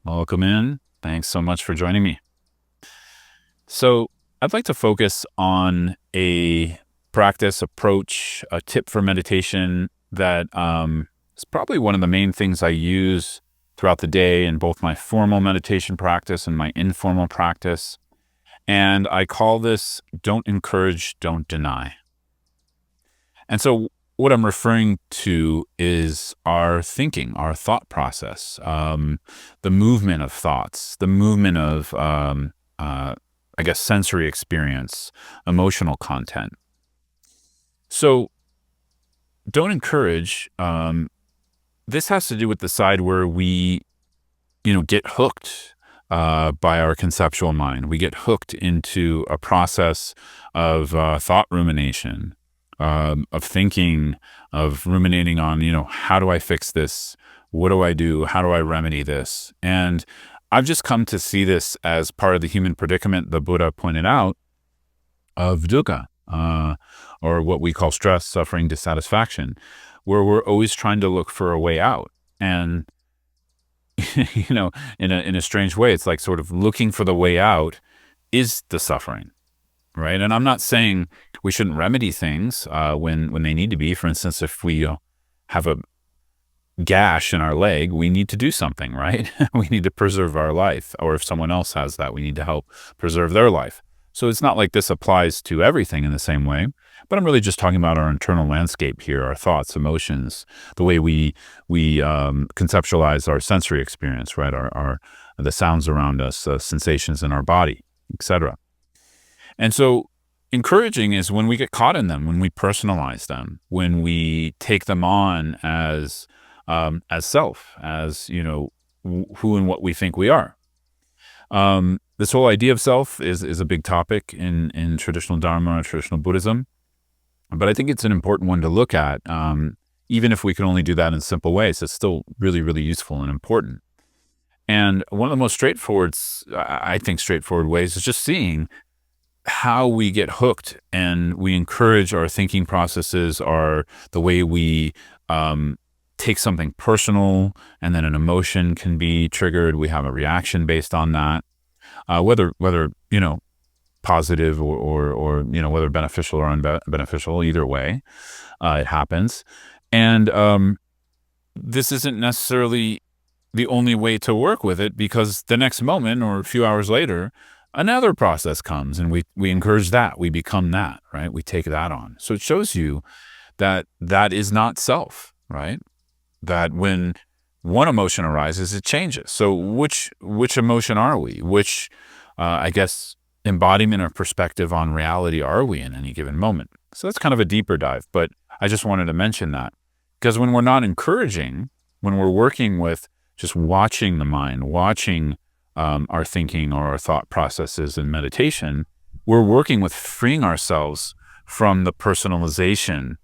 Welcome in. Thanks so much for joining me. So, I'd like to focus on a practice, approach, a tip for meditation that is probably one of the main things I use throughout the day in both my formal meditation practice and my informal practice. And I call this don't encourage, don't deny. And so, what I'm referring to is our thinking, our thought process, the movement of thoughts, the movement of, I guess, sensory experience, emotional content. So, don't encourage. This has to do with the side where we, get hooked by our conceptual mind. We get hooked into a process of thought rumination, of thinking, of ruminating on, how do I fix this? What do I do? How do I remedy this? And I've just come to see this as part of the human predicament the Buddha pointed out of dukkha, or what we call stress, suffering, dissatisfaction, where we're always trying to look for a way out. And, in a strange way, it's like sort of looking for the way out is the suffering. Right. And I'm not saying we shouldn't remedy things when they need to be. For instance, if we have a gash in our leg, we need to do something, right? We need to preserve our life. Or if someone else has that, we need to help preserve their life. So it's not like this applies to everything in the same way, but I'm really just talking about our internal landscape here, our thoughts, emotions, the way we conceptualize our sensory experience, right? Our the sounds around us, sensations in our body, etc. And so encouraging is when we get caught in them, when we personalize them, when we take them on as self, as, who and what we think we are. This whole idea of self is a big topic in traditional Dharma, traditional Buddhism. But I think it's an important one to look at. Even if we can only do that in simple ways, it's still really, really useful and important. And one of the most straightforward ways is just seeing how we get hooked and we encourage our thinking processes, are the way we take something personal and then an emotion can be triggered. We have a reaction based on that, whether positive or whether beneficial or unbeneficial. Either way, it happens. And this isn't necessarily the only way to work with it, because the next moment or a few hours later, another process comes and we encourage that. We become that, right? We take that on. So it shows you that is not self, right? That when one emotion arises, it changes. So which emotion are we? Which, I guess, embodiment or perspective on reality are we in any given moment? So that's kind of a deeper dive, but I just wanted to mention that, because when we're not encouraging, when we're working with just watching the mind, watching our thinking or our thought processes in meditation, we're working with freeing ourselves from the personalization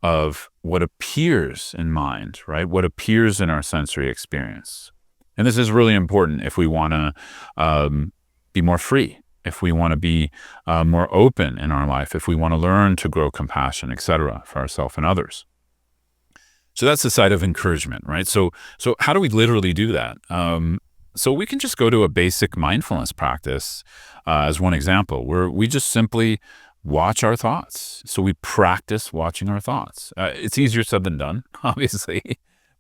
of what appears in mind, right? What appears in our sensory experience. And this is really important if we want to be more free, if we want to be more open in our life, if we want to learn to grow compassion, etc., for ourselves and others. So that's the side of encouragement, right? So how do we literally do that? So we can just go to a basic mindfulness practice as one example, where we just simply watch our thoughts. So we practice watching our thoughts. It's easier said than done, obviously,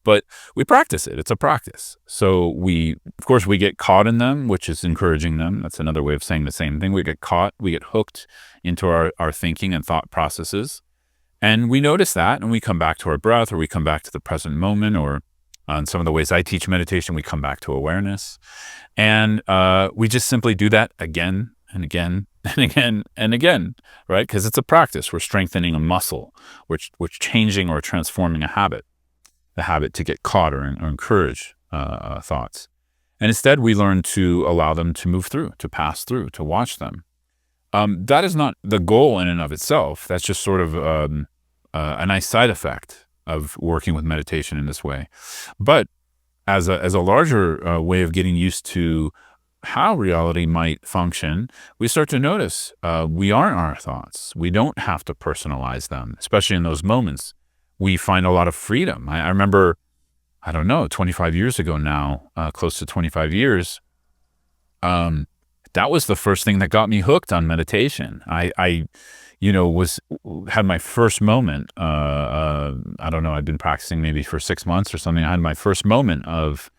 but we practice it. It's a practice. So of course, we get caught in them, which is encouraging them. That's another way of saying the same thing. We get caught, we get hooked into our thinking and thought processes. And we notice that, and we come back to our breath, or we come back to the present moment, or in some of the ways I teach meditation, we come back to awareness. And we just simply do that again and again and again and again, right? Because it's a practice. We're strengthening a muscle. We're changing or transforming a habit, the habit to get caught or encourage thoughts. And instead, we learn to allow them to move through, to pass through, to watch them. That is not the goal in and of itself. That's just sort of a nice side effect of working with meditation in this way. But as a larger way of getting used to how reality might function, we start to notice we aren't our thoughts. We don't have to personalize them, especially in those moments. We find a lot of freedom. I remember I don't know, 25 years ago now, close to 25 years, that was the first thing that got me hooked on meditation. I had my first moment. I don't know. I'd been practicing maybe for 6 months or something. I had my first moment of,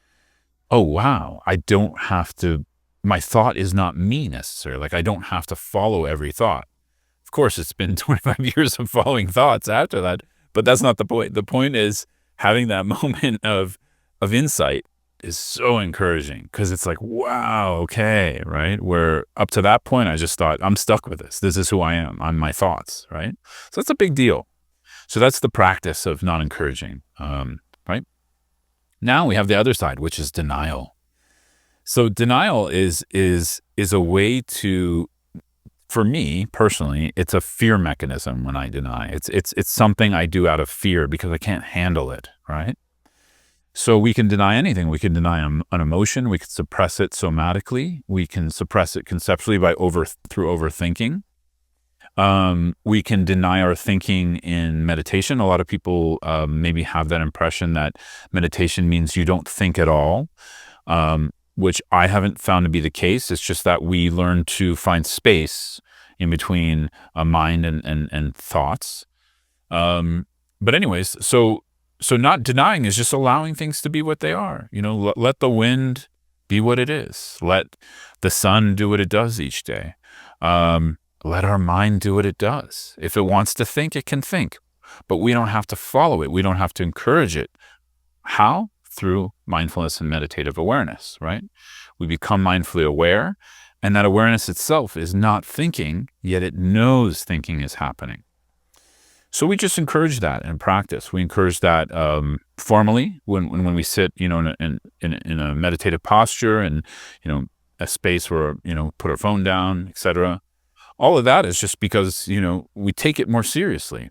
oh wow, I don't have to. My thought is not me necessarily. Like I don't have to follow every thought. Of course, it's been 25 years of following thoughts after that, but that's not the point. The point is having that moment of insight is so encouraging because it's like, wow, okay, right? Where up to that point, I just thought, I'm stuck with this. This is who I am. I'm my thoughts, right? So that's a big deal. So that's the practice of not encouraging, right? Now we have the other side, which is denial. So denial is a way to, for me personally, it's a fear mechanism when I deny. It's something I do out of fear because I can't handle it, right? So we can deny anything. We can deny an emotion. We can suppress it somatically. We can suppress it conceptually through overthinking. We can deny our thinking in meditation. A lot of people maybe have that impression that meditation means you don't think at all, which I haven't found to be the case. It's just that we learn to find space in between mind and thoughts. But anyways, so not denying is just allowing things to be what they are. Let the wind be what it is. Let the sun do what it does each day. Let our mind do what it does. If it wants to think, it can think. But we don't have to follow it. We don't have to encourage it. How? Through mindfulness and meditative awareness, right? We become mindfully aware, and that awareness itself is not thinking, yet it knows thinking is happening. So we just encourage that in practice. We encourage that formally when we sit, in a meditative posture and, a space where, put our phone down, etc. All of that is just because, we take it more seriously.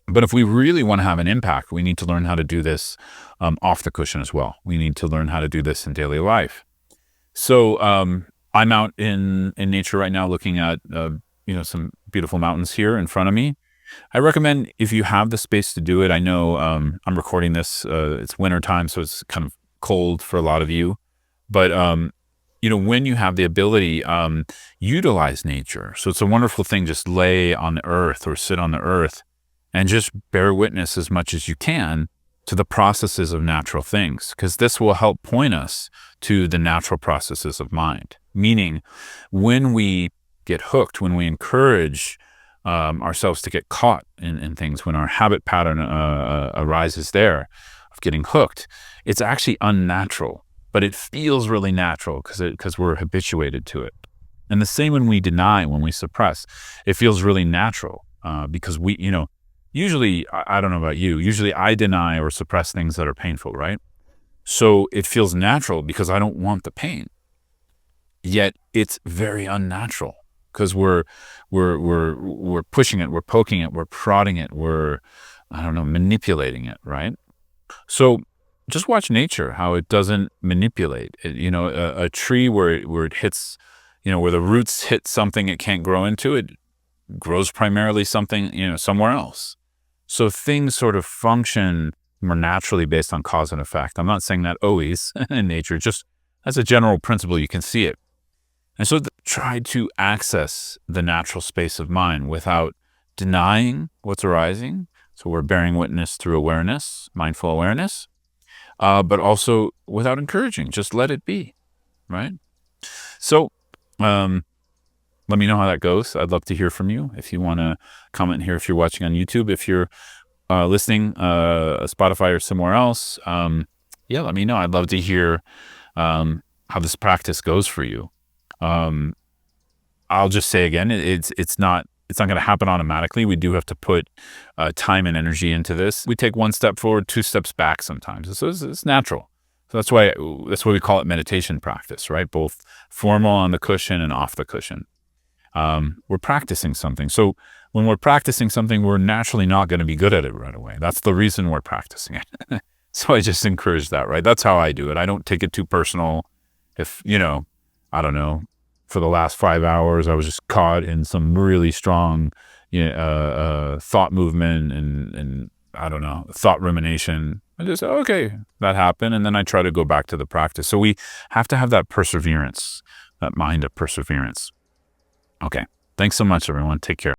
But if we really want to have an impact, we need to learn how to do this off the cushion as well. We need to learn how to do this in daily life. So I'm out in nature right now looking at, some beautiful mountains here in front of me. I recommend if you have the space to do it. I know I'm recording this. It's winter time, so it's kind of cold for a lot of you. But, when you have the ability, utilize nature. So it's a wonderful thing. Just lay on the earth or sit on the earth and just bear witness as much as you can to the processes of natural things, because this will help point us to the natural processes of mind. Meaning, when we get hooked, when we encourage ourselves to get caught in things, when our habit pattern arises there of getting hooked, it's actually unnatural, but it feels really natural because we're habituated to it. And the same when we deny, when we suppress, it feels really natural because we, usually, I don't know about you, usually I deny or suppress things that are painful, right? So it feels natural because I don't want the pain. Yet it's very unnatural. Because we're pushing it, we're poking it, we're prodding it, we're manipulating it, right? So just watch nature, how it doesn't manipulate. A tree where it hits, where the roots hit something it can't grow into, it grows primarily something, somewhere else. So things sort of function more naturally based on cause and effect. I'm not saying that always in nature, just as a general principle, you can see it. And so try to access the natural space of mind without denying what's arising. So we're bearing witness through awareness, mindful awareness, but also without encouraging. Just let it be, right? So let me know how that goes. I'd love to hear from you. If you want to comment here, if you're watching on YouTube, if you're listening Spotify or somewhere else, let me know. I'd love to hear how this practice goes for you. I'll just say again, it's not going to happen automatically. We do have to put time and energy into this. We take one step forward, two steps back sometimes. So it's natural. So that's why we call it meditation practice, right? Both formal on the cushion and off the cushion. We're practicing something. So when we're practicing something, we're naturally not going to be good at it right away. That's the reason we're practicing it. So I just encourage that, right? That's how I do it. I don't take it too personal. If, I don't know, for the last 5 hours, I was just caught in some really strong thought movement and I don't know, thought rumination. I just, okay, that happened. And then I try to go back to the practice. So we have to have that perseverance, that mind of perseverance. Okay. Thanks so much, everyone. Take care.